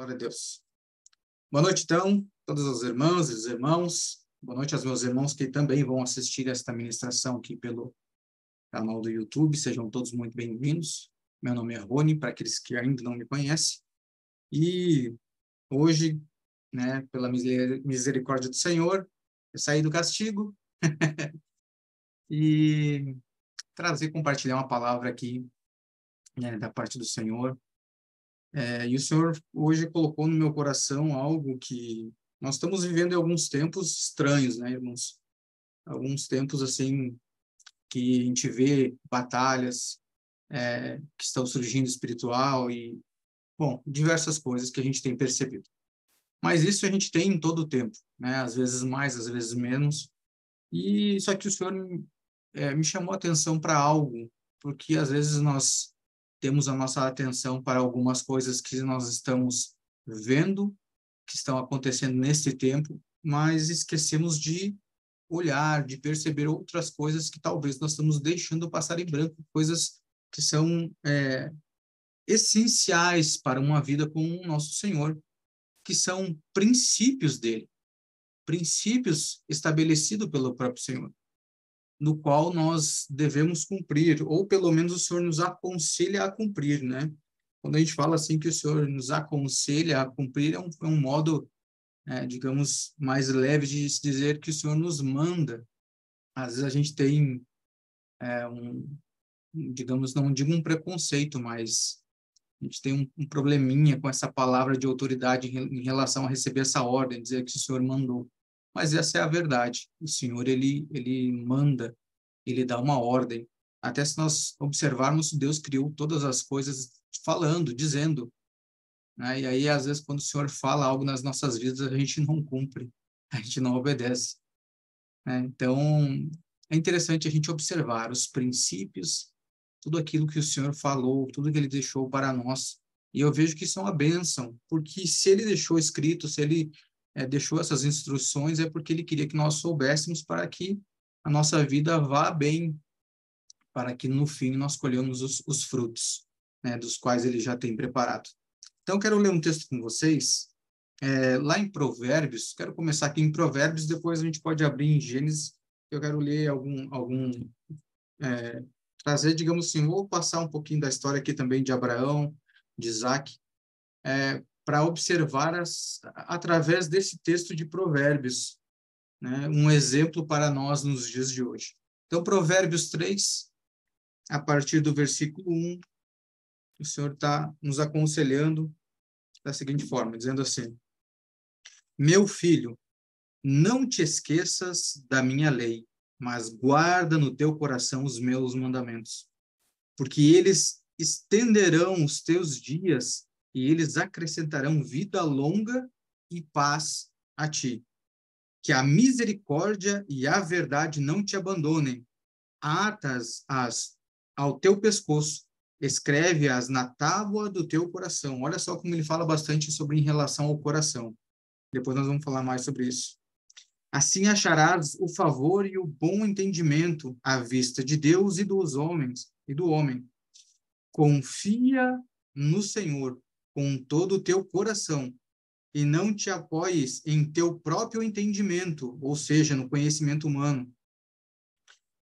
Glória a Deus. Boa noite, então, todas as irmãs e os irmãos. Boa noite aos meus irmãos que também vão assistir esta ministração aqui pelo canal do YouTube. Sejam todos muito bem-vindos. Meu nome é Rony, para aqueles que ainda não me conhecem. E hoje, pela misericórdia do Senhor, eu saí do castigo e compartilhar uma palavra aqui, da parte do Senhor. E o Senhor hoje colocou no meu coração algo que nós estamos vivendo em alguns tempos estranhos, irmãos? Alguns tempos, assim, que a gente vê batalhas que estão surgindo espiritual e, bom, diversas coisas que a gente tem percebido. Mas isso a gente tem em todo o tempo, às vezes mais, às vezes menos. E só que o Senhor me chamou a atenção para algo, porque às vezes nós temos a nossa atenção para algumas coisas que nós estamos vendo, que estão acontecendo neste tempo, mas esquecemos de olhar, de perceber outras coisas que talvez nós estamos deixando passar em branco, coisas que são essenciais para uma vida com o nosso Senhor, que são princípios dele, princípios estabelecidos pelo próprio Senhor, no qual nós devemos cumprir, ou pelo menos o Senhor nos aconselha a cumprir, Quando a gente fala assim que o Senhor nos aconselha a cumprir, é um modo, digamos, mais leve de se dizer que o Senhor nos manda. Às vezes a gente tem digamos, não digo um preconceito, mas a gente tem um probleminha com essa palavra de autoridade em relação a receber essa ordem, dizer que o Senhor mandou. Mas essa é a verdade. O Senhor, ele manda, ele dá uma ordem. Até se nós observarmos, Deus criou todas as coisas falando, dizendo. E aí, às vezes, quando o Senhor fala algo nas nossas vidas, a gente não cumpre, a gente não obedece. Então, é interessante a gente observar os princípios, tudo aquilo que o Senhor falou, tudo que Ele deixou para nós. E eu vejo que isso é uma bênção, porque se Ele deixou escrito, se Ele deixou essas instruções, é porque Ele queria que nós soubéssemos para que a nossa vida vá bem, para que no fim nós colhamos os frutos, dos quais Ele já tem preparado. Então, quero ler um texto com vocês, lá em Provérbios. Quero começar aqui em Provérbios, depois a gente pode abrir em Gênesis. Eu quero ler trazer, digamos assim, vou passar um pouquinho da história aqui também de Abraão, de Isaac, para observar através desse texto de Provérbios, um exemplo para nós nos dias de hoje. Então, Provérbios 3, a partir do versículo 1, o Senhor está nos aconselhando da seguinte forma, dizendo assim: Meu filho, não te esqueças da minha lei, mas guarda no teu coração os meus mandamentos, porque eles estenderão os teus dias e eles acrescentarão vida longa e paz a ti. Que a misericórdia e a verdade não te abandonem. Atas-as ao teu pescoço, escreve-as na tábua do teu coração. Olha só como ele fala bastante sobre em relação ao coração. Depois nós vamos falar mais sobre isso. Assim acharás o favor e o bom entendimento à vista de Deus e dos homens e do homem. Confia no Senhor com todo o teu coração e não te apoies em teu próprio entendimento, ou seja, no conhecimento humano.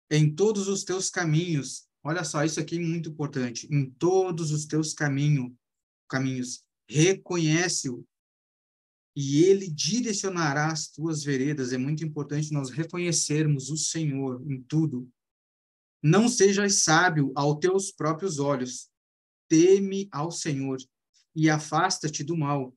Em todos os teus caminhos, olha só, isso aqui é muito importante, em todos os teus caminhos, reconhece-o e ele direcionará as tuas veredas. É muito importante nós reconhecermos o Senhor em tudo. Não sejas sábio aos teus próprios olhos. Teme ao Senhor e afasta-te do mal.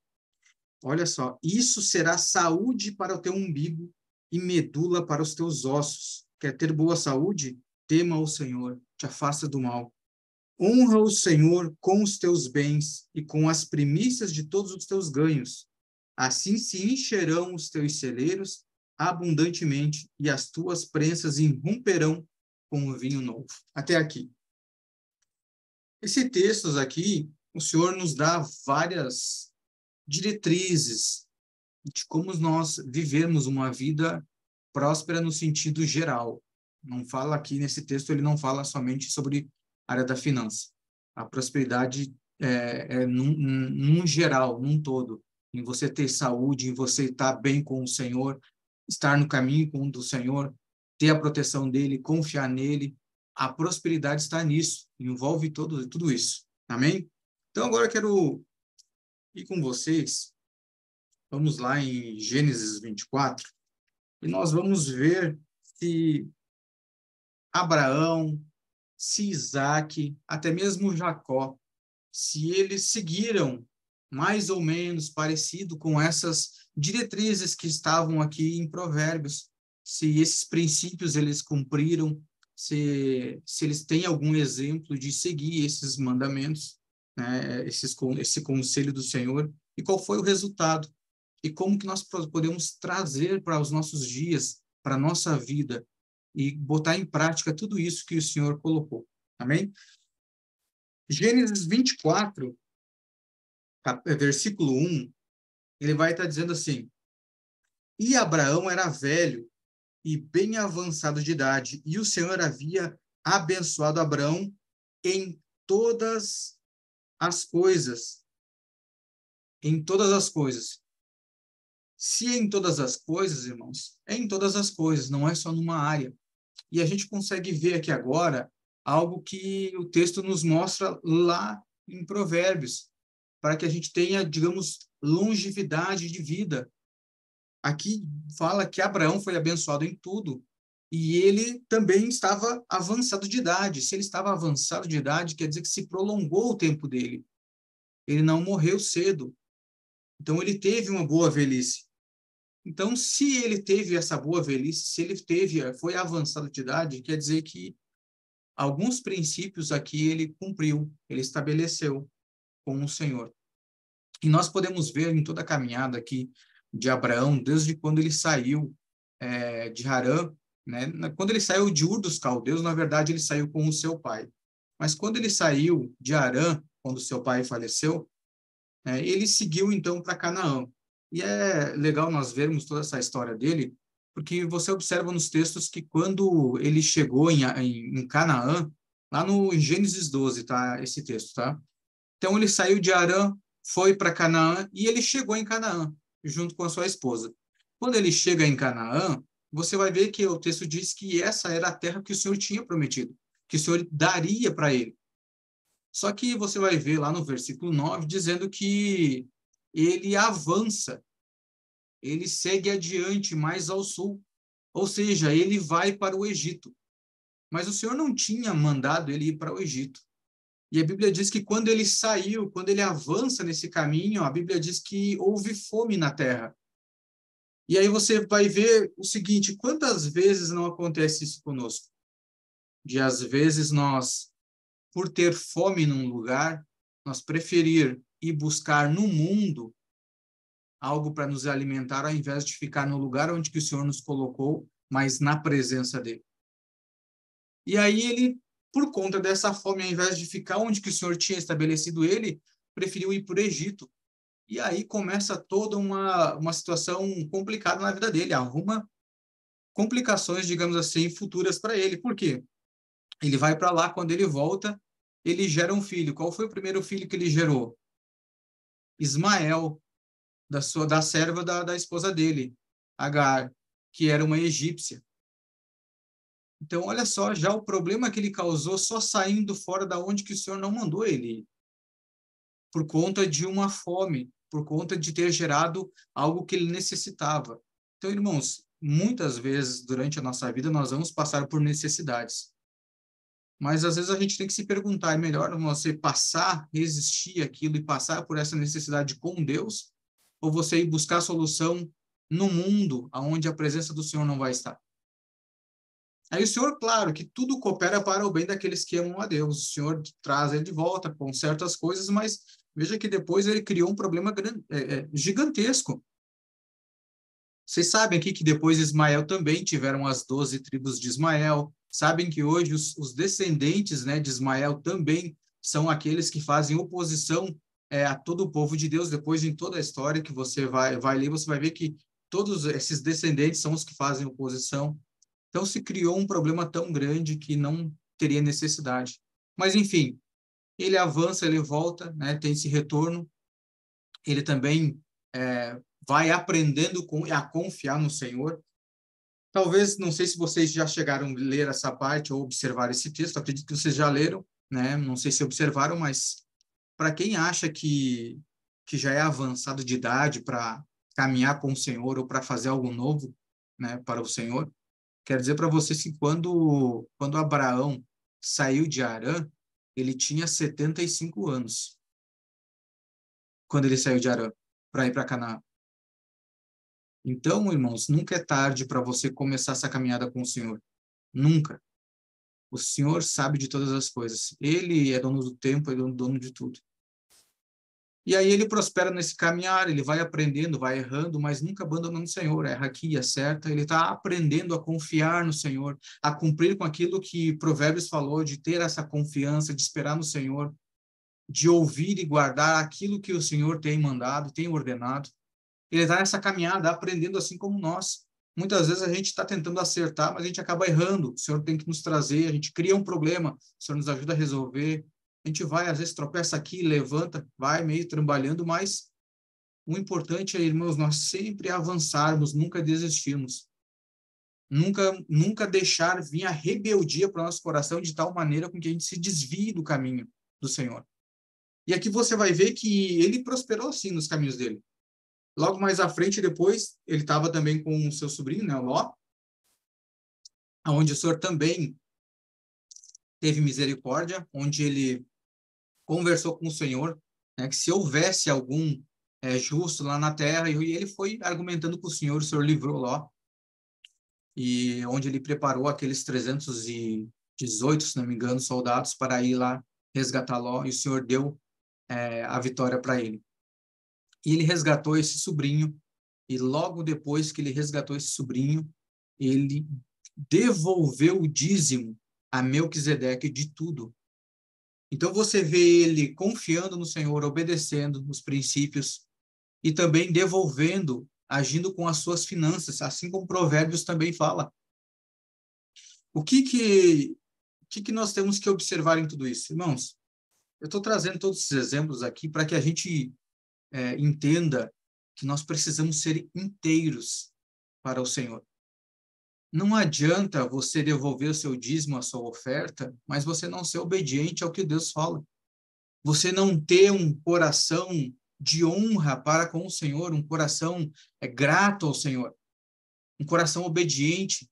Olha só, isso será saúde para o teu umbigo e medula para os teus ossos. Quer ter boa saúde? Tema ao Senhor, te afasta do mal. Honra o Senhor com os teus bens e com as primícias de todos os teus ganhos. Assim se encherão os teus celeiros abundantemente e as tuas prensas irromperão como vinho novo. Até aqui. Esse texto aqui, o Senhor nos dá várias diretrizes de como nós vivemos uma vida próspera no sentido geral. Não fala aqui nesse texto, ele não fala somente sobre a área da finança. A prosperidade num geral, num todo, em você ter saúde, em você estar bem com o Senhor, estar no caminho com o Senhor, ter a proteção dele, confiar nele. A prosperidade está nisso, envolve tudo isso. Amém? Então, agora eu quero ir com vocês. Vamos lá em Gênesis 24, e nós vamos ver se Abraão, se Isaac, até mesmo Jacó, se eles seguiram mais ou menos parecido com essas diretrizes que estavam aqui em Provérbios, se esses princípios eles cumpriram, se eles têm algum exemplo de seguir esses mandamentos, né, esse conselho do Senhor, e qual foi o resultado, e como que nós podemos trazer para os nossos dias, para a nossa vida, e botar em prática tudo isso que o Senhor colocou. Amém? Gênesis 24, versículo 1, ele vai estar dizendo assim: E Abraão era velho e bem avançado de idade, e o Senhor havia abençoado Abraão em todas as coisas. Em todas as coisas. Se em todas as coisas, irmãos, é em todas as coisas, não é só numa área. E a gente consegue ver aqui agora algo que o texto nos mostra lá em Provérbios, para que a gente tenha, digamos, longevidade de vida. Aqui fala que Abraão foi abençoado em tudo, e ele também estava avançado de idade. Se ele estava avançado de idade, quer dizer que se prolongou o tempo dele. Ele não morreu cedo. Então, ele teve uma boa velhice. Então, se ele teve essa boa velhice, se ele foi avançado de idade, quer dizer que alguns princípios aqui ele cumpriu, ele estabeleceu com o Senhor. E nós podemos ver em toda a caminhada aqui de Abraão, desde quando ele saiu de Harã, né? Quando ele saiu de Ur dos Caldeus, na verdade, ele saiu com o seu pai. Mas quando ele saiu de Harã, quando seu pai faleceu, ele seguiu, então, para Canaã. E é legal nós vermos toda essa história dele, porque você observa nos textos que quando ele chegou em Canaã, lá no Gênesis 12, tá? Esse texto, tá? Então, ele saiu de Harã, foi para Canaã e ele chegou em Canaã, junto com a sua esposa. Quando ele chega em Canaã, você vai ver que o texto diz que essa era a terra que o Senhor tinha prometido, que o Senhor daria para ele. Só que você vai ver lá no versículo 9, dizendo que ele avança, ele segue adiante, mais ao sul, ou seja, ele vai para o Egito. Mas o Senhor não tinha mandado ele ir para o Egito. E a Bíblia diz que quando ele saiu, quando ele avança nesse caminho, a Bíblia diz que houve fome na terra. E aí você vai ver o seguinte: quantas vezes não acontece isso conosco? De às vezes nós, por ter fome num lugar, nós preferir ir buscar no mundo algo para nos alimentar, ao invés de ficar no lugar onde que o Senhor nos colocou, mas na presença dele. E aí ele, por conta dessa fome, ao invés de ficar onde que o Senhor tinha estabelecido ele, preferiu ir para o Egito. E aí começa toda uma situação complicada na vida dele, arruma complicações, digamos assim, futuras para ele. Por quê? Ele vai para lá, quando ele volta, ele gera um filho. Qual foi o primeiro filho que ele gerou? Ismael, da serva da esposa dele, Agar, que era uma egípcia. Então, olha só, já o problema que ele causou só saindo fora da onde que o Senhor não mandou ele ir, por conta de uma fome, por conta de ter gerado algo que ele necessitava. Então, irmãos, muitas vezes durante a nossa vida nós vamos passar por necessidades. Mas às vezes a gente tem que se perguntar, é melhor você passar, resistir aquilo e passar por essa necessidade com Deus, ou você ir buscar a solução no mundo, onde a presença do Senhor não vai estar? Aí o Senhor, claro, que tudo coopera para o bem daqueles que amam a Deus. O Senhor traz ele de volta com certas coisas, mas veja que depois ele criou um problema gigantesco. Vocês sabem aqui que depois de Ismael também tiveram as 12 tribos de Ismael. Sabem que hoje os descendentes, né, de Ismael também são aqueles que fazem oposição a todo o povo de Deus. Depois, em toda a história que você vai ler, você vai ver que todos esses descendentes são os que fazem oposição. Então, se criou um problema tão grande que não teria necessidade. Mas, enfim, ele avança, ele volta, né? Tem esse retorno. Ele também vai aprendendo a confiar no Senhor. Talvez, não sei se vocês já chegaram a ler essa parte ou observar esse texto, acredito que vocês já leram, né? Não sei se observaram, mas para quem acha que já é avançado de idade para caminhar com o Senhor ou para fazer algo novo, né, para o Senhor, quero dizer para vocês que quando Abraão saiu de Harã, ele tinha 75 anos, quando ele saiu de Harã para ir para Canaã. Então, irmãos, nunca é tarde para você começar essa caminhada com o Senhor. Nunca. O Senhor sabe de todas as coisas. Ele é dono do tempo, é dono de tudo. E aí ele prospera nesse caminhar, ele vai aprendendo, vai errando, mas nunca abandonando o Senhor. Erra aqui, acerta. Ele está aprendendo a confiar no Senhor, a cumprir com aquilo que Provérbios falou, de ter essa confiança, de esperar no Senhor, de ouvir e guardar aquilo que o Senhor tem mandado, tem ordenado. Ele está nessa caminhada, aprendendo assim como nós. Muitas vezes a gente está tentando acertar, mas a gente acaba errando. O Senhor tem que nos trazer, a gente cria um problema, o Senhor nos ajuda a resolver. A gente vai, às vezes, tropeça aqui, levanta, vai meio trabalhando, mas o importante é, irmãos, nós sempre avançarmos, nunca desistirmos. Nunca deixar vir a rebeldia para o nosso coração de tal maneira com que a gente se desvie do caminho do Senhor. E aqui você vai ver que ele prosperou, sim, nos caminhos dele. Logo mais à frente, depois, ele estava também com o seu sobrinho, né, Ló, onde o Senhor também teve misericórdia, onde ele conversou com o Senhor, né, que se houvesse algum justo lá na terra, e ele foi argumentando com o Senhor livrou Ló, e onde ele preparou aqueles 318, se não me engano, soldados para ir lá resgatar Ló, e o Senhor deu a vitória para ele. E ele resgatou esse sobrinho, e logo depois que ele resgatou esse sobrinho, ele devolveu o dízimo a Melquisedeque de tudo. Então você vê ele confiando no Senhor, obedecendo os princípios e também devolvendo, agindo com as suas finanças, assim como Provérbios também fala. O que nós temos que observar em tudo isso? Irmãos, eu estou trazendo todos esses exemplos aqui para que a gente entenda que nós precisamos ser inteiros para o Senhor. Não adianta você devolver o seu dízimo, a sua oferta, mas você não ser obediente ao que Deus fala. Você não ter um coração de honra para com o Senhor, um coração grato ao Senhor, um coração obediente,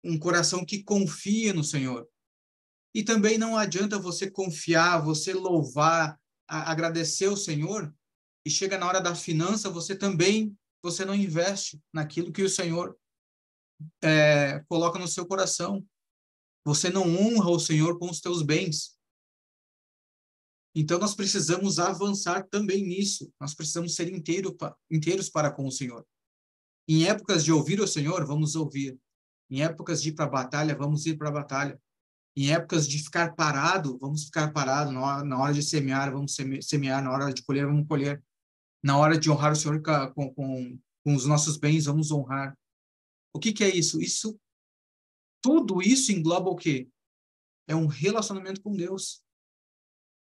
um coração que confia no Senhor. E também não adianta você confiar, você louvar, agradecer ao Senhor, e chega na hora da finança, você não investe naquilo que o Senhor coloca no seu coração. Você não honra o Senhor com os teus bens. Então, nós precisamos avançar também nisso. Nós precisamos ser inteiros para com o Senhor. Em épocas de ouvir o Senhor, vamos ouvir. Em épocas de ir para a batalha, vamos ir para a batalha. Em épocas de ficar parado, vamos ficar parado. Na hora de semear, vamos semear. Na hora de colher, vamos colher. Na hora de honrar o Senhor com os nossos bens, vamos honrar. O que é isso? Tudo isso engloba o quê? É um relacionamento com Deus.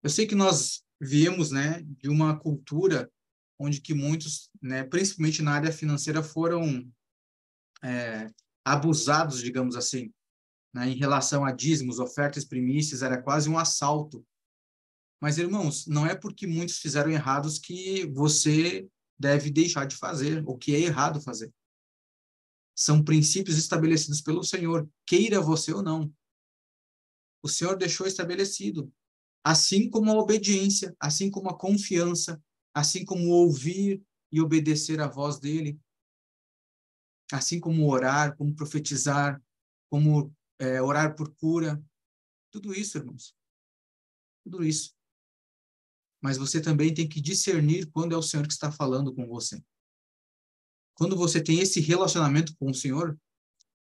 Eu sei que nós viemos, né, de uma cultura onde que muitos, né, principalmente na área financeira, foram abusados, digamos assim, né, em relação a dízimos, ofertas, primícias, era quase um assalto. Mas, irmãos, não é porque muitos fizeram errados que você deve deixar de fazer, ou que é errado fazer. São princípios estabelecidos pelo Senhor, queira você ou não. O Senhor deixou estabelecido. Assim como a obediência, assim como a confiança, assim como ouvir e obedecer à voz dele, assim como orar, como profetizar, como orar por cura, tudo isso, irmãos, tudo isso. Mas você também tem que discernir quando é o Senhor que está falando com você. Quando você tem esse relacionamento com o Senhor,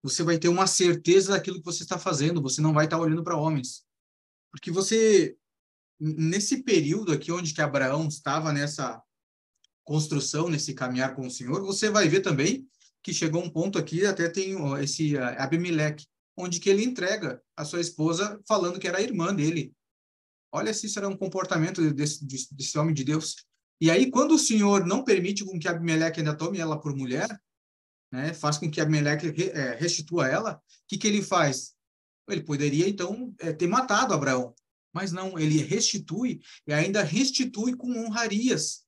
você vai ter uma certeza daquilo que você está fazendo, você não vai estar olhando para homens. Porque nesse período aqui onde que Abraão estava nessa construção, nesse caminhar com o Senhor, você vai ver também que chegou um ponto aqui, até tem esse Abimeleque, onde que ele entrega a sua esposa falando que era a irmã dele. Olha se isso era um comportamento desse homem de Deus. E aí, quando o Senhor não permite com que Abimeleque ainda tome ela por mulher, né, faz com que Abimeleque restitua ela, o que ele faz? Ele poderia, então, ter matado Abraão. Mas não, ele restitui e ainda restitui com honrarias.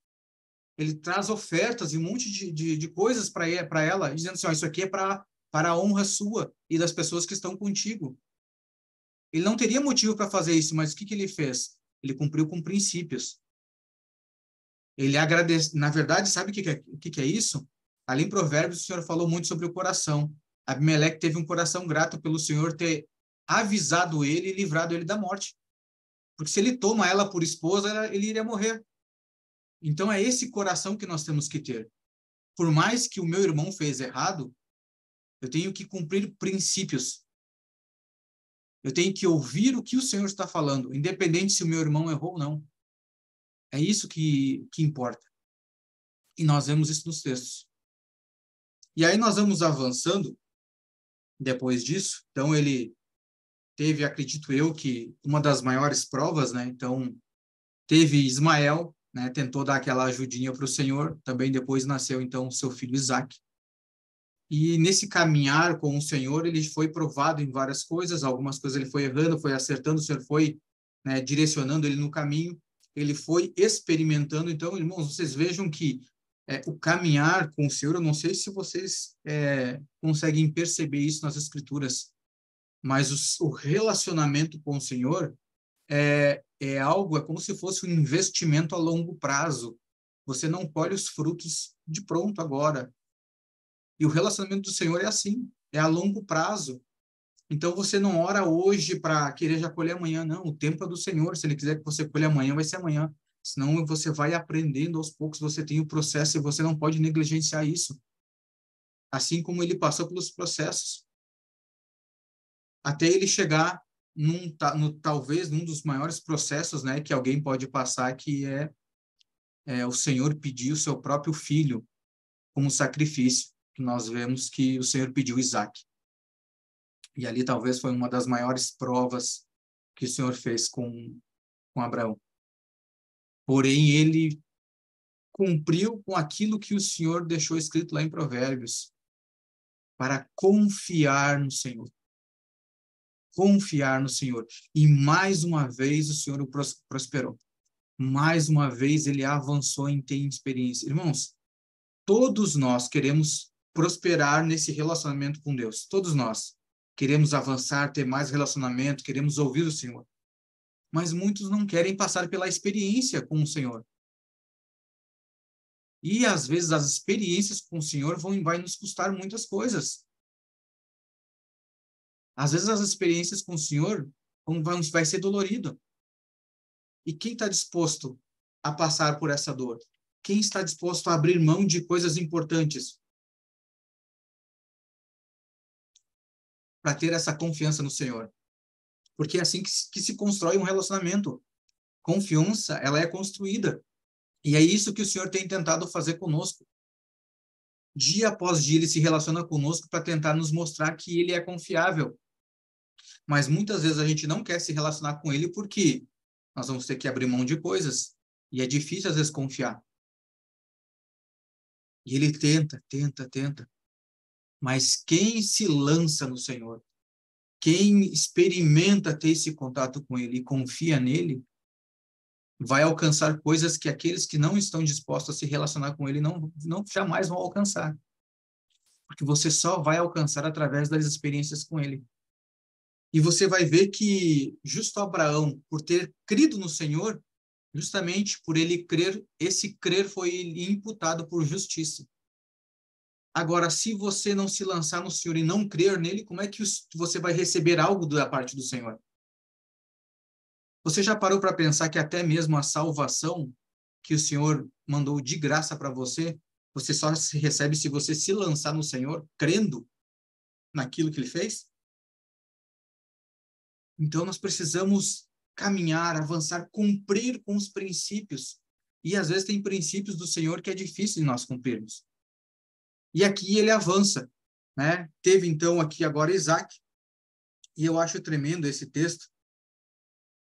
Ele traz ofertas e um monte de coisas para ela, dizendo assim, ó, isso aqui é para a honra sua e das pessoas que estão contigo. Ele não teria motivo para fazer isso, mas o que ele fez? Ele cumpriu com princípios. Ele agradece. Na verdade, sabe o que é isso? Ali em Provérbios, o Senhor falou muito sobre o coração. Abimeleque teve um coração grato pelo Senhor ter avisado ele e livrado ele da morte. Porque se ele toma ela por esposa, ele iria morrer. Então, é esse coração que nós temos que ter. Por mais que o meu irmão fez errado, eu tenho que cumprir princípios. Eu tenho que ouvir o que o Senhor está falando, independente se o meu irmão errou ou não. É isso que importa. E nós vemos isso nos textos. E aí nós vamos avançando depois disso. Então, ele teve, acredito eu, que uma das maiores provas, né? Então, teve Ismael, né? Tentou dar aquela ajudinha para o Senhor. Também depois nasceu, então, seu filho Isaque. E nesse caminhar com o Senhor, ele foi provado em várias coisas. Algumas coisas ele foi errando, foi acertando, o Senhor foi, né, direcionando ele no caminho. Ele foi experimentando. Então, irmãos, vocês vejam que o caminhar com o Senhor, eu não sei se vocês conseguem perceber isso nas Escrituras, mas o relacionamento com o Senhor é como se fosse um investimento a longo prazo. Você não colhe os frutos de pronto agora. E o relacionamento do Senhor é assim, é a longo prazo. Então, você não ora hoje para querer já colher amanhã, não. O tempo é do Senhor. Se Ele quiser que você colhe amanhã, vai ser amanhã. Senão, você vai aprendendo aos poucos, você tem o processo e você não pode negligenciar isso. Assim como ele passou pelos processos. Até ele chegar talvez num dos maiores processos, né, que alguém pode passar, que é o Senhor pedir o seu próprio filho como sacrifício. Que nós vemos que o Senhor pediu Isaque. E ali talvez foi uma das maiores provas que o Senhor fez com Abraão. Porém, ele cumpriu com aquilo que o Senhor deixou escrito lá em Provérbios, para confiar no Senhor. Confiar no Senhor. E mais uma vez o Senhor o prosperou. Mais uma vez ele avançou em ter experiência. Irmãos, todos nós queremos prosperar nesse relacionamento com Deus. Todos nós queremos avançar, ter mais relacionamento, queremos ouvir o Senhor. Mas muitos não querem passar pela experiência com o Senhor. E, às vezes, as experiências com o Senhor vai nos custar muitas coisas. Às vezes, as experiências com o Senhor vai ser dolorido. E quem está disposto a passar por essa dor? Quem está disposto a abrir mão de coisas importantes para ter essa confiança no Senhor? Porque é assim que se constrói um relacionamento. Confiança, ela é construída. E é isso que o Senhor tem tentado fazer conosco. Dia após dia, ele se relaciona conosco para tentar nos mostrar que ele é confiável. Mas muitas vezes a gente não quer se relacionar com ele porque nós vamos ter que abrir mão de coisas. E é difícil, às vezes, confiar. E ele tenta. Mas quem se lança no Senhor, quem experimenta ter esse contato com ele e confia nele, vai alcançar coisas que aqueles que não estão dispostos a se relacionar com ele não jamais vão alcançar. Porque você só vai alcançar através das experiências com ele. E você vai ver que justo Abraão, por ter crido no Senhor, justamente por ele crer, esse crer foi imputado por justiça. Agora, se você não se lançar no Senhor e não crer nele, como é que você vai receber algo da parte do Senhor? Você já parou para pensar que até mesmo a salvação que o Senhor mandou de graça para você, você só se recebe se você se lançar no Senhor, crendo naquilo que ele fez? Então, nós precisamos caminhar, avançar, cumprir com os princípios. E, às vezes, tem princípios do Senhor que é difícil de nós cumprirmos. E aqui ele avança, né? Teve, então, aqui agora Isaque. E eu acho tremendo esse texto,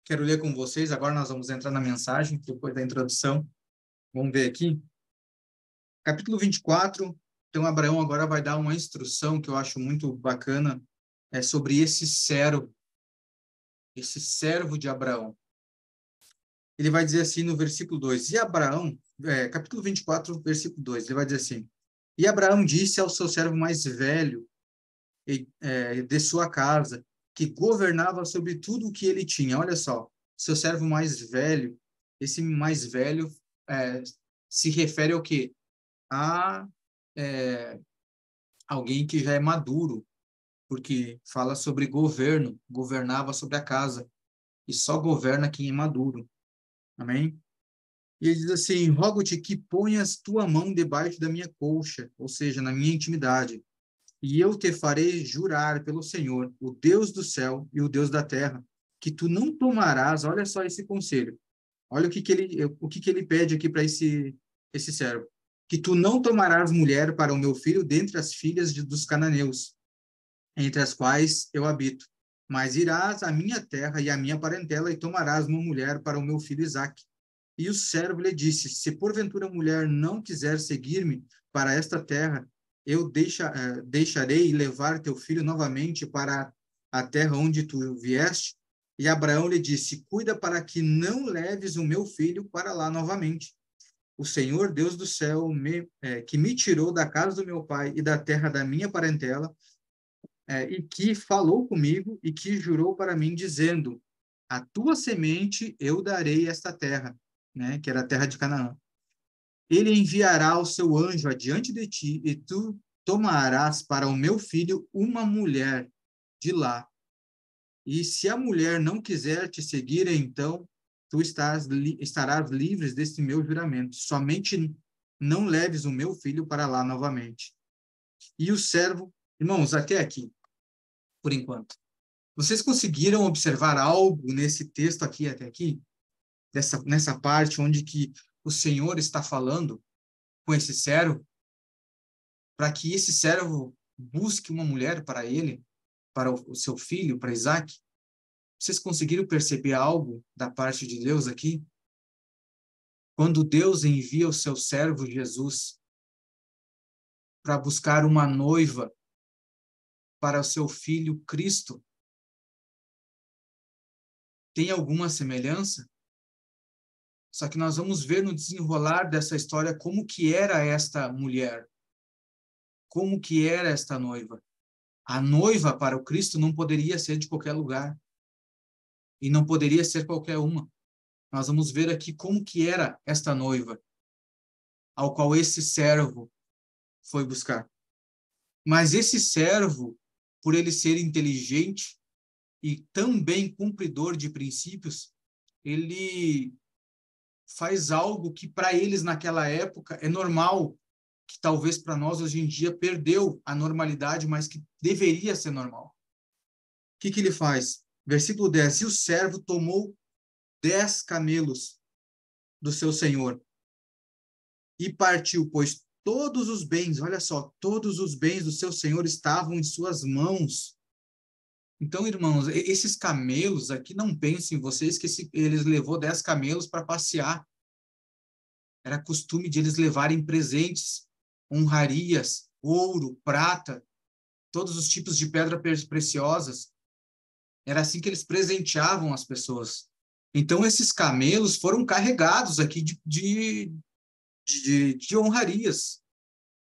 Quero ler com vocês. Agora nós vamos entrar na mensagem, depois da introdução. Vamos ver aqui. Capítulo 24. Então, Abraão agora vai dar uma instrução que eu acho muito bacana, sobre esse servo de Abraão. Ele vai dizer assim no versículo 2, e Abraão, capítulo 24, versículo 2, ele vai dizer assim, e Abraão disse ao seu servo mais velho de sua casa, que governava sobre tudo o que ele tinha. Olha só, seu servo mais velho, esse mais velho se refere ao quê? A alguém que já é maduro, porque fala sobre governo, governava sobre a casa, e só governa quem é maduro. Amém? E ele diz assim, rogo-te que ponhas tua mão debaixo da minha colcha, ou seja, na minha intimidade, e eu te farei jurar pelo Senhor, o Deus do céu e o Deus da terra, que tu não tomarás, olha só esse conselho, olha o que ele pede aqui para esse servo, que tu não tomarás mulher para o meu filho dentre as filhas dos cananeus, entre as quais eu habito, mas irás à minha terra e à minha parentela e tomarás uma mulher para o meu filho Isaque. E o servo lhe disse, se porventura a mulher não quiser seguir-me para esta terra, eu deixarei levar teu filho novamente para a terra onde tu vieste. E Abraão lhe disse, cuida para que não leves o meu filho para lá novamente. O Senhor, Deus do céu, que me tirou da casa do meu pai e da terra da minha parentela, e que falou comigo e que jurou para mim, dizendo, a tua semente eu darei esta terra, né, que era a terra de Canaã. Ele enviará o seu anjo adiante de ti, e tu tomarás para o meu filho uma mulher de lá. E se a mulher não quiser te seguir, então tu estarás livre deste meu juramento. Somente não leves o meu filho para lá novamente. E o servo, irmãos, até aqui, por enquanto. Vocês conseguiram observar algo nesse texto aqui até aqui? Nessa parte onde que o Senhor está falando com esse servo, para que esse servo busque uma mulher para ele, para o seu filho, para Isaque? Vocês conseguiram perceber algo da parte de Deus aqui? Quando Deus envia o seu servo Jesus para buscar uma noiva para o seu filho Cristo, tem alguma semelhança? Só que nós vamos ver no desenrolar dessa história como que era esta mulher, como que era esta noiva. A noiva para o Cristo não poderia ser de qualquer lugar e não poderia ser qualquer uma. Nós vamos ver aqui como que era esta noiva, ao qual esse servo foi buscar. Mas esse servo, por ele ser inteligente e também cumpridor de princípios, ele faz algo que para eles naquela época é normal, que talvez para nós hoje em dia perdeu a normalidade, mas que deveria ser normal. O que ele faz? Versículo 10, e o servo tomou 10 camelos do seu senhor e partiu, pois todos os bens, olha só, todos os bens do seu senhor estavam em suas mãos. Então, irmãos, esses camelos aqui, não pensem vocês que eles levou 10 camelos para passear. Era costume de eles levarem presentes, honrarias, ouro, prata, todos os tipos de pedras preciosas. Era assim que eles presenteavam as pessoas. Então, esses camelos foram carregados aqui de honrarias.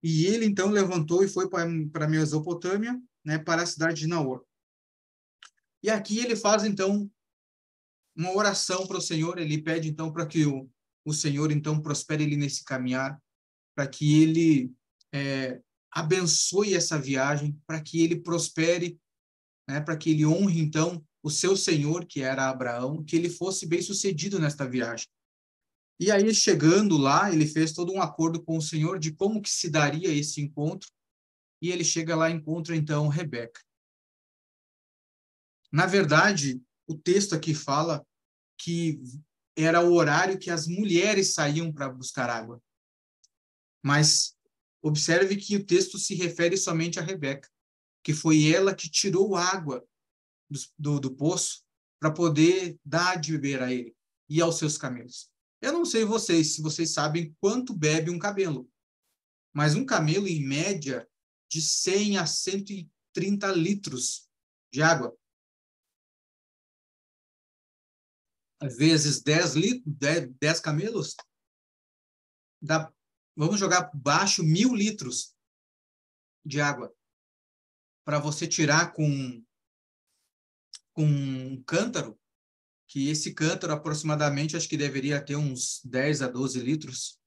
E ele, então, levantou e foi para a Mesopotâmia, né, para a cidade de Naor. E aqui ele faz, então, uma oração para o Senhor. Ele pede, então, para que o Senhor, então, prospere ele nesse caminhar, para que ele abençoe essa viagem, para que ele prospere, né, para que ele honre, então, o seu Senhor, que era Abraão, que ele fosse bem-sucedido nesta viagem. E aí, chegando lá, ele fez todo um acordo com o Senhor de como que se daria esse encontro, e ele chega lá e encontra, então, Rebeca. Na verdade, o texto aqui fala que era o horário que as mulheres saíam para buscar água. Mas observe que o texto se refere somente a Rebeca, que foi ela que tirou água do poço para poder dar de beber a ele e aos seus camelos. Eu não sei vocês, se vocês sabem quanto bebe um camelo, mas um camelo, em média, de 100 a 130 litros de água. Vezes 10 litros, 10 camelos, dá, vamos jogar baixo 1.000 litros de água para você tirar com um cântaro, que esse cântaro aproximadamente acho que deveria ter uns 10 a 12 litros.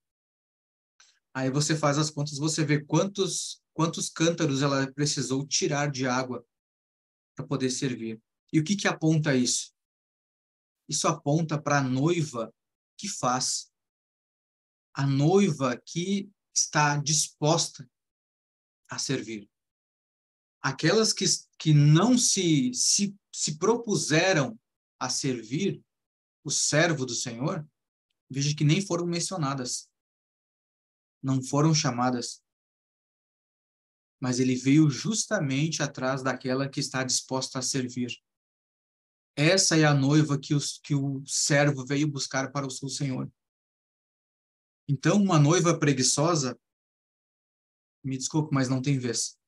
Aí você faz as contas, você vê quantos cântaros ela precisou tirar de água para poder servir. E o que que aponta isso? Isso aponta para a noiva que faz, a noiva que está disposta a servir. Aquelas que não se propuseram a servir o servo do Senhor, veja que nem foram mencionadas, não foram chamadas, mas ele veio justamente atrás daquela que está disposta a servir. Essa é a noiva que o servo veio buscar para o seu Senhor. Então, uma noiva preguiçosa, me desculpe, mas não tem vez.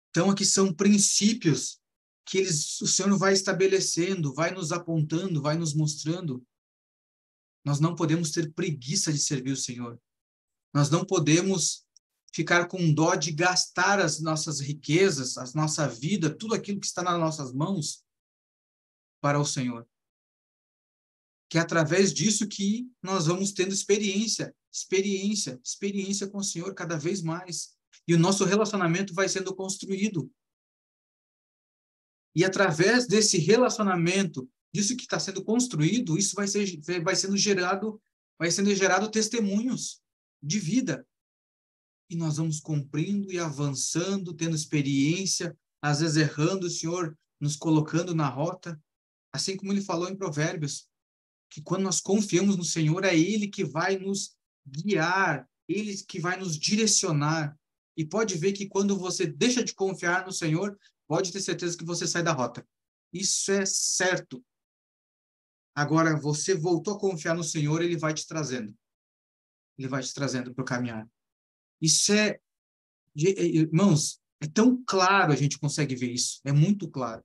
Então, aqui são princípios que o Senhor vai estabelecendo, vai nos apontando, vai nos mostrando. Nós não podemos ter preguiça de servir o Senhor. Nós não podemos ficar com dó de gastar as nossas riquezas, a nossa vida, tudo aquilo que está nas nossas mãos para o Senhor. Que é através disso que nós vamos tendo experiência com o Senhor cada vez mais. E o nosso relacionamento vai sendo construído. E através desse relacionamento, disso que está sendo construído, isso vai sendo gerado testemunhos de vida. E nós vamos cumprindo e avançando, tendo experiência, às vezes errando, o Senhor nos colocando na rota, assim como ele falou em Provérbios, que quando nós confiamos no Senhor, é Ele que vai nos guiar, Ele que vai nos direcionar. E pode ver que quando você deixa de confiar no Senhor, pode ter certeza que você sai da rota. Isso é certo. Agora, você voltou a confiar no Senhor, Ele vai te trazendo. Ele vai te trazendo para o caminhar. Isso é, irmãos, é tão claro, a gente consegue ver isso. É muito claro.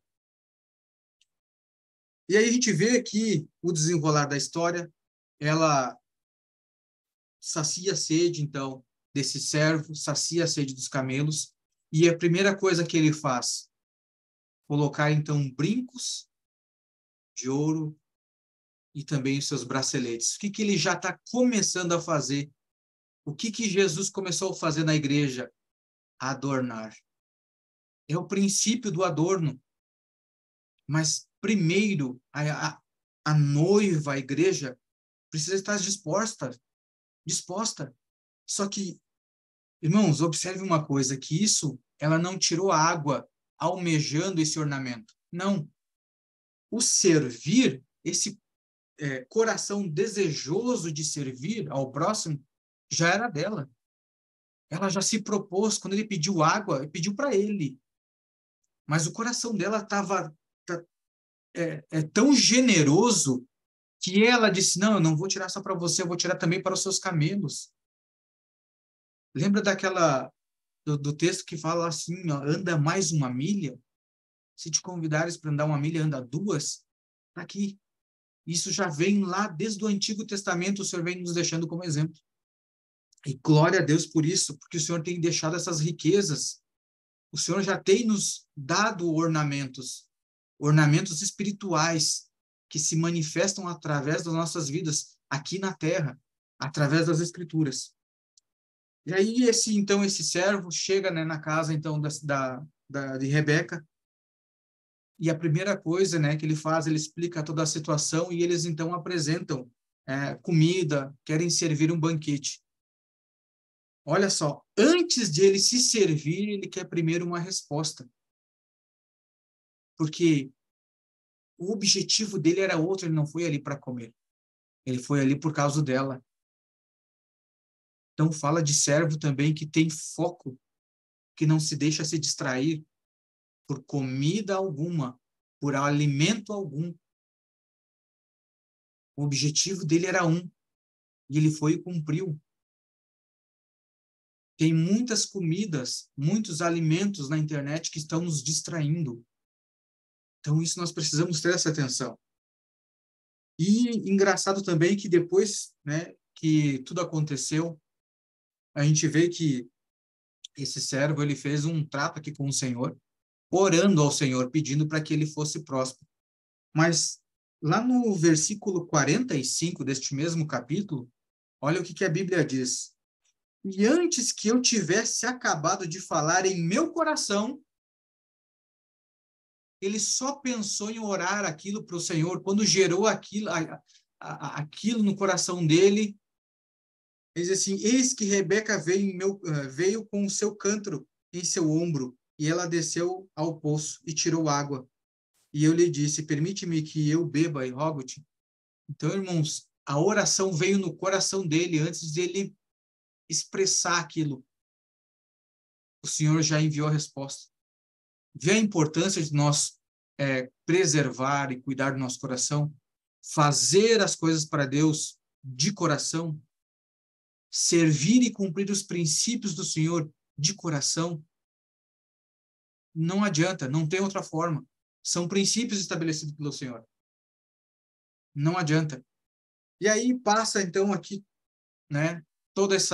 E aí a gente vê aqui o desenrolar da história, ela sacia a sede, então, desse servo, sacia a sede dos camelos, e a primeira coisa que ele faz, colocar, então, brincos de ouro e também os seus braceletes. O que que ele já está começando a fazer? O que que Jesus começou a fazer na igreja? Adornar. É o princípio do adorno. Mas, primeiro, a noiva, a igreja, precisa estar disposta. Só que, irmãos, observe uma coisa, que isso, ela não tirou água almejando esse ornamento. Não. O servir, esse coração desejoso de servir ao próximo, já era dela. Ela já se propôs, quando ele pediu água, ele pediu para ele. Mas o coração dela estava tão generoso que ela disse, não, eu não vou tirar só para você, eu vou tirar também para os seus camelos. Lembra do texto que fala assim, ó, anda mais uma milha? Se te convidares para andar uma milha, anda duas. Está aqui. Isso já vem lá desde o Antigo Testamento, o Senhor vem nos deixando como exemplo. E glória a Deus por isso, porque o Senhor tem deixado essas riquezas. O Senhor já tem nos dado ornamentos espirituais que se manifestam através das nossas vidas aqui na terra, através das Escrituras. E aí esse servo chega, né, na casa então de Rebeca, e a primeira coisa, né, que ele faz, ele explica toda a situação e eles então apresentam comida, querem servir um banquete. Olha só, antes de ele se servir, ele quer primeiro uma resposta. Porque o objetivo dele era outro, ele não foi ali para comer. Ele foi ali por causa dela. Então fala de servo também que tem foco, que não se deixa se distrair por comida alguma, por alimento algum. O objetivo dele era um, e ele foi e cumpriu. Tem muitas comidas, muitos alimentos na internet que estão nos distraindo. Então, isso nós precisamos ter essa atenção. E engraçado também que depois, né, que tudo aconteceu, a gente vê que esse servo, ele fez um trato aqui com o Senhor, orando ao Senhor, pedindo para que ele fosse próspero. Mas lá no versículo 45 deste mesmo capítulo, olha o que a Bíblia diz. E antes que eu tivesse acabado de falar em meu coração, ele só pensou em orar aquilo para o Senhor. Quando gerou aquilo, aquilo no coração dele, ele diz assim, eis que Rebeca veio com o seu cântaro em seu ombro, e ela desceu ao poço e tirou água. E eu lhe disse, permite-me que eu beba e rogo-te. Então, irmãos, a oração veio no coração dele antes de ele expressar aquilo. O Senhor já enviou a resposta. Vê a importância de nós preservar e cuidar do nosso coração, fazer as coisas para Deus de coração, servir e cumprir os princípios do Senhor de coração. Não adianta, não tem outra forma. São princípios estabelecidos pelo Senhor. Não adianta. E aí passa, então, aqui, né, todas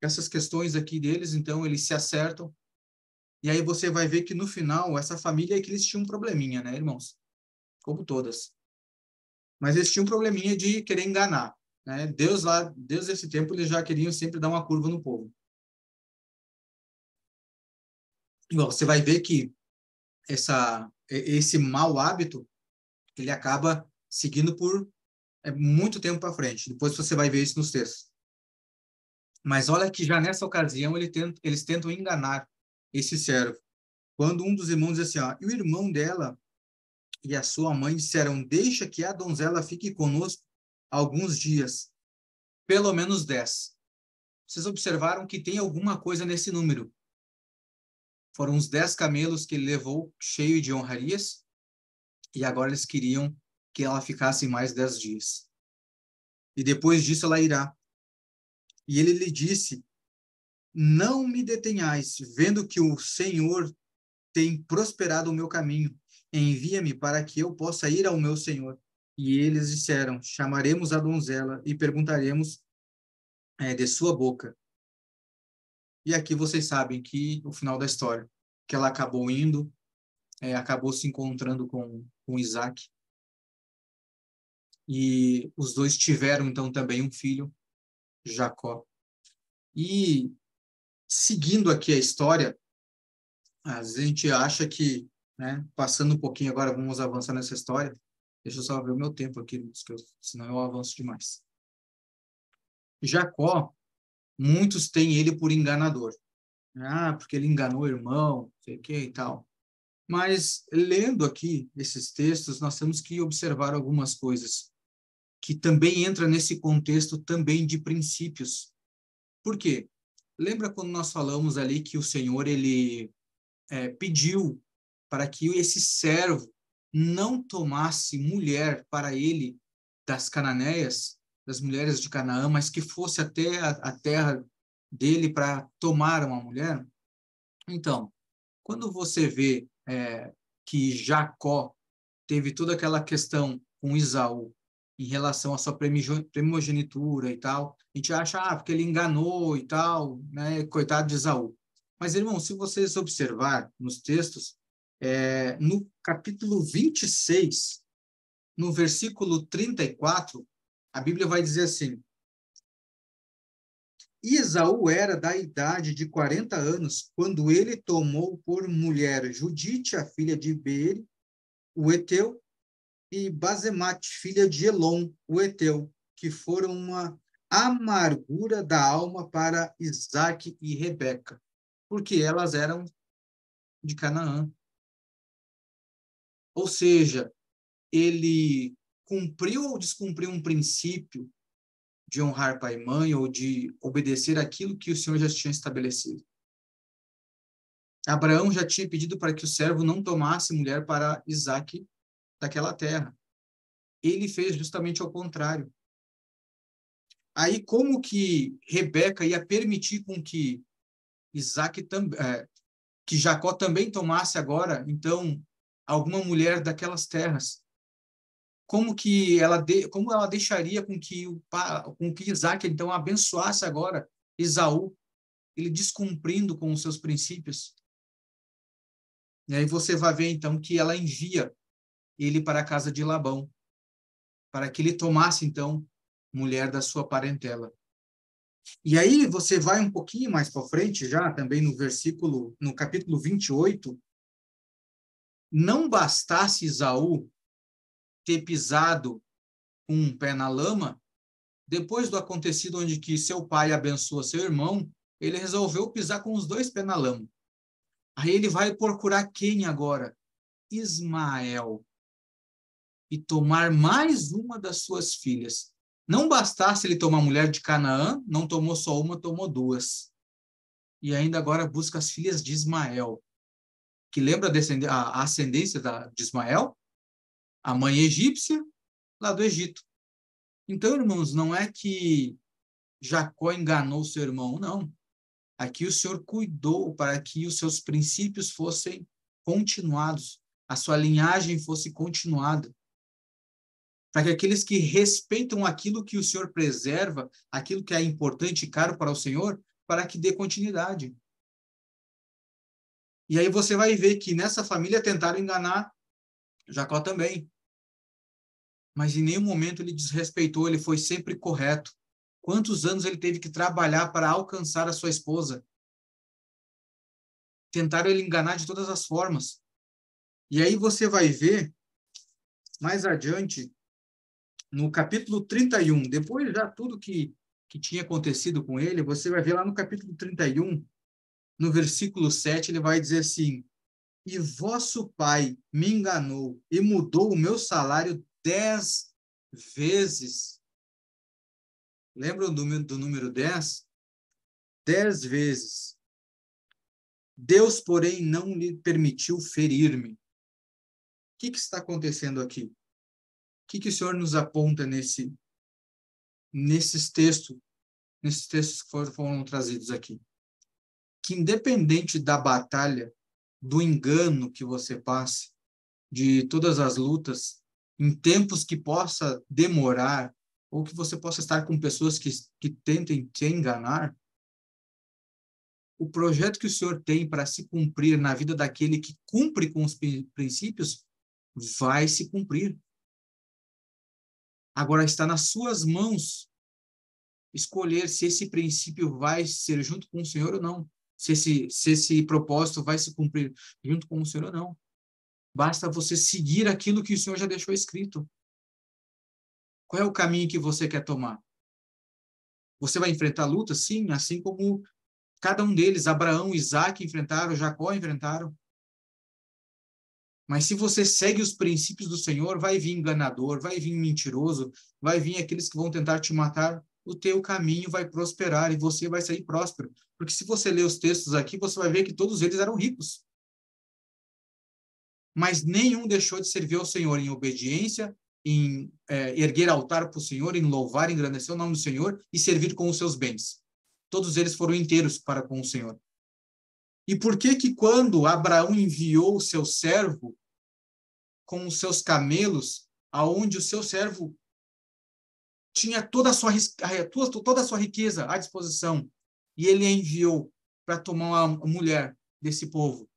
essas questões aqui deles, então, eles se acertam. E aí você vai ver que, no final, essa família é que eles tinham um probleminha, né, irmãos? Como todas. Mas eles tinham um probleminha de querer enganar, né? Deus esse tempo, eles já queriam sempre dar uma curva no povo. Igual, você vai ver que esse mau hábito, ele acaba seguindo por muito tempo para frente. Depois você vai ver isso nos textos. Mas olha que já nessa ocasião eles tentam enganar esse servo. Quando um dos irmãos diz assim, ó, e o irmão dela e a sua mãe disseram, deixa que a donzela fique conosco alguns dias, pelo menos 10. Vocês observaram que tem alguma coisa nesse número. Foram os 10 camelos que ele levou cheio de honrarias, e agora eles queriam que ela ficasse mais 10 dias. E depois disso ela irá. E ele lhe disse, não me detenhais, vendo que o Senhor tem prosperado o meu caminho. Envia-me para que eu possa ir ao meu senhor. E eles disseram, chamaremos a donzela e perguntaremos de sua boca. E aqui vocês sabem que o final da história, que ela acabou indo, acabou se encontrando com Isaac. E os dois tiveram, então, também um filho, Jacó. E, seguindo aqui a história, a gente acha que, né, passando um pouquinho agora, vamos avançar nessa história. Deixa eu só ver o meu tempo aqui, senão eu avanço demais. Jacó, muitos têm ele por enganador. Ah, porque ele enganou o irmão, sei o que e tal. Mas, lendo aqui esses textos, nós temos que observar algumas coisas que também entram nesse contexto também de princípios. Por quê? Lembra quando nós falamos ali que o Senhor, ele pediu para que esse servo não tomasse mulher para ele das cananeias, das mulheres de Canaã, mas que fosse até a terra dele para tomar uma mulher? Então, quando você vê que Jacó teve toda aquela questão com Esaú em relação à sua primogenitura e tal, a gente acha, porque ele enganou e tal, né, coitado de Esaú. Mas, irmão, se vocês observar nos textos, no capítulo 26, no versículo 34, a Bíblia vai dizer assim, e Esaú era da idade de 40 anos, quando ele tomou por mulher Judite, a filha de Beeri, o Eteu, e Basemate, filha de Elon, o Eteu, que foram uma amargura da alma para Isaque e Rebeca, porque elas eram de Canaã. Ou seja, ele cumpriu ou descumpriu um princípio de honrar pai e mãe ou de obedecer aquilo que o Senhor já tinha estabelecido. Abraão já tinha pedido para que o servo não tomasse mulher para Isaque daquela terra. Ele fez justamente ao contrário. Aí, como que Rebeca ia permitir com que que Jacó também tomasse agora, então, alguma mulher daquelas terras? Como ela deixaria com que Isaac então abençoasse agora Esaú, ele descumprindo com os seus princípios? E aí você vai ver então que ela envia ele para a casa de Labão, para que ele tomasse então mulher da sua parentela. E aí você vai um pouquinho mais para frente já, também no capítulo 28, não bastasse Esaú ter pisado com um pé na lama, depois do acontecido onde que seu pai abençoa seu irmão, ele resolveu pisar com os dois pés na lama. Aí ele vai procurar quem agora? Ismael. E tomar mais uma das suas filhas. Não bastasse ele tomar a mulher de Canaã, não tomou só uma, tomou duas. E ainda agora busca as filhas de Ismael, que lembra a ascendência de Ismael? A mãe egípcia, lá do Egito. Então, irmãos, não é que Jacó enganou seu irmão, não. Aqui o Senhor cuidou para que os seus princípios fossem continuados, a sua linhagem fosse continuada, para que aqueles que respeitam aquilo que o Senhor preserva, aquilo que é importante e caro para o Senhor, para que dê continuidade. E aí você vai ver que nessa família tentaram enganar Jacó também. Mas em nenhum momento ele desrespeitou, ele foi sempre correto. Quantos anos ele teve que trabalhar para alcançar a sua esposa? Tentaram ele enganar de todas as formas. E aí você vai ver, mais adiante, no capítulo 31, depois já tudo que tinha acontecido com ele, você vai ver lá no capítulo 31, no versículo 7, ele vai dizer assim: e vosso pai me enganou e mudou o meu salário 10 vezes. Lembram do número 10? 10 vezes. Deus, porém, não lhe permitiu ferir-me. O que está acontecendo aqui? O que o Senhor nos aponta nesses textos que foram trazidos aqui? Que independente da batalha, do engano que você passe, de todas as lutas, em tempos que possa demorar, ou que você possa estar com pessoas que tentem te enganar, o projeto que o Senhor tem para se cumprir na vida daquele que cumpre com os princípios vai se cumprir. Agora está nas suas mãos escolher se esse princípio vai ser junto com o Senhor ou não. Se esse propósito vai se cumprir junto com o Senhor ou não. Basta você seguir aquilo que o Senhor já deixou escrito. Qual é o caminho que você quer tomar? Você vai enfrentar luta? Sim, assim como cada um deles, Abraão, Isaac enfrentaram, Jacó enfrentaram. Mas se você segue os princípios do Senhor, vai vir enganador, vai vir mentiroso, vai vir aqueles que vão tentar te matar, o teu caminho vai prosperar e você vai sair próspero. Porque se você ler os textos aqui, você vai ver que todos eles eram ricos. Mas nenhum deixou de servir ao Senhor em obediência, em erguer altar para o Senhor, em louvar, engrandecer o nome do Senhor e servir com os seus bens. Todos eles foram inteiros para com o Senhor. E por que que quando Abraão enviou o seu servo com os seus camelos, aonde o seu servo tinha toda a sua riqueza à disposição, e ele enviou para tomar uma mulher desse povo,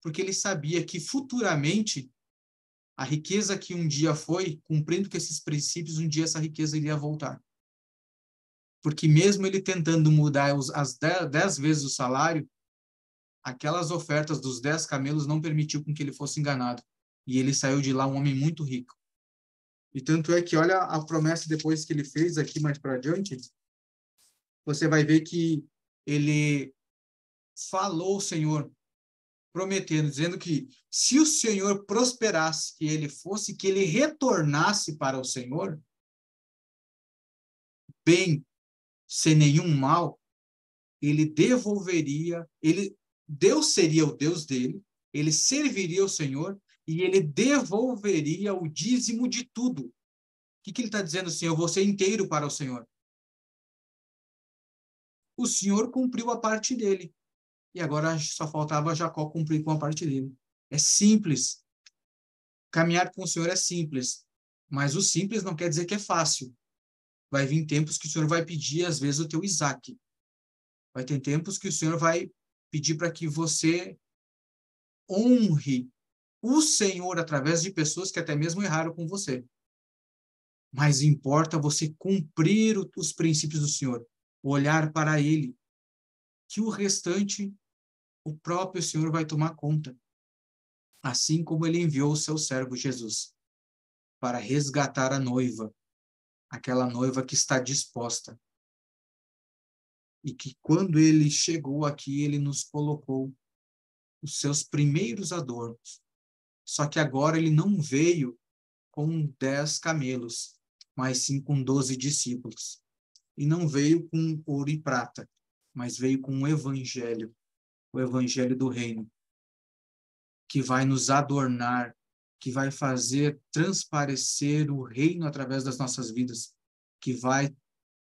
porque ele sabia que futuramente a riqueza que um dia foi, cumprindo com esses princípios, um dia essa riqueza iria voltar. Porque mesmo ele tentando mudar as 10 vezes o salário, aquelas ofertas dos 10 camelos não permitiu com que ele fosse enganado. E ele saiu de lá um homem muito rico. E tanto é que, olha a promessa depois que ele fez aqui mais para adiante, você vai ver que ele falou ao Senhor, prometendo, dizendo que se o Senhor prosperasse, que ele retornasse para o Senhor, bem, sem nenhum mal, ele devolveria, ele Deus seria o Deus dele, ele serviria o Senhor e ele devolveria o dízimo de tudo. O que ele está dizendo assim? Eu vou ser inteiro para o Senhor. O Senhor cumpriu a parte dele. E agora só faltava Jacó cumprir com a parte dele. É simples. Caminhar com o Senhor é simples. Mas o simples não quer dizer que é fácil. Vai vir tempos que o Senhor vai pedir, às vezes, o teu Isaac. Vai ter tempos que o Senhor vai pedir para que você honre o Senhor através de pessoas que até mesmo erraram com você. Mas importa você cumprir os princípios do Senhor, olhar para Ele, que o restante, o próprio Senhor vai tomar conta. Assim como Ele enviou o seu servo Jesus para resgatar a noiva, aquela noiva que está disposta. E que quando Ele chegou aqui, Ele nos colocou os seus primeiros adornos. Só que agora Ele não veio com 10 camelos, mas sim com 12 discípulos. E não veio com ouro e prata, mas veio com o evangelho do reino, que vai nos adornar, que vai fazer transparecer o reino através das nossas vidas, que vai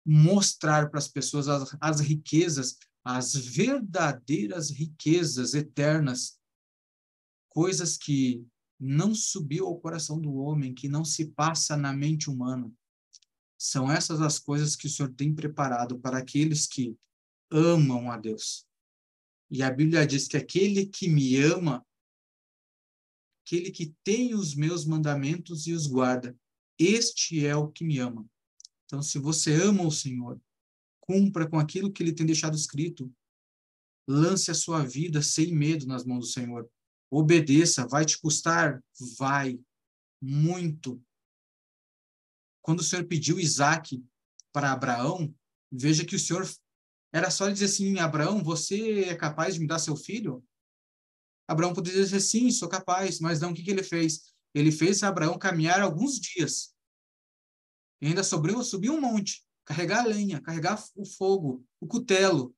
mostrar para as pessoas as riquezas, as verdadeiras riquezas eternas, coisas que não subiu ao coração do homem, que não se passa na mente humana. São essas as coisas que o Senhor tem preparado para aqueles que amam a Deus. E a Bíblia diz que aquele que me ama, aquele que tem os meus mandamentos e os guarda, este é o que me ama. Então, se você ama o Senhor, cumpra com aquilo que Ele tem deixado escrito. Lance a sua vida sem medo nas mãos do Senhor. Obedeça. Vai te custar? Vai. Muito. Quando o Senhor pediu Isaac para Abraão, veja que o Senhor era só dizer assim: Abraão, você é capaz de me dar seu filho? Abraão poderia dizer: sim, sou capaz. Mas não, o que ele fez? Ele fez Abraão caminhar alguns dias. E ainda subir um monte, carregar a lenha, carregar o fogo, o cutelo.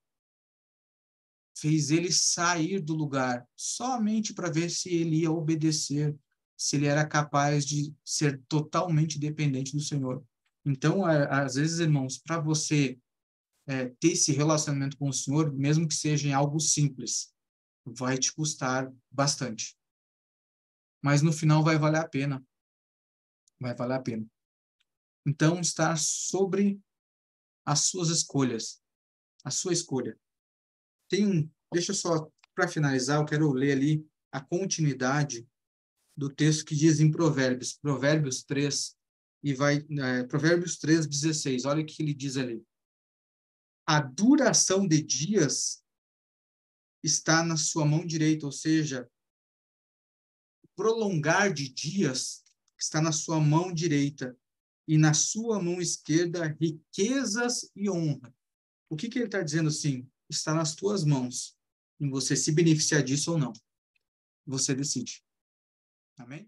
Fez ele sair do lugar somente para ver se ele ia obedecer, se ele era capaz de ser totalmente dependente do Senhor. Então, às vezes, irmãos, para você ter esse relacionamento com o Senhor, mesmo que seja em algo simples, vai te custar bastante. Mas no final vai valer a pena. Vai valer a pena. Então, está sobre as suas escolhas, a sua escolha. Deixa eu só, para finalizar, eu quero ler ali a continuidade do texto que diz em Provérbios 3, Provérbios 3, 16. Olha o que ele diz ali. A duração de dias está na sua mão direita, ou seja, prolongar de dias está na sua mão direita, e na sua mão esquerda riquezas e honra. O que ele está dizendo assim? Está nas tuas mãos, em você se beneficiar disso ou não. Você decide. Amém?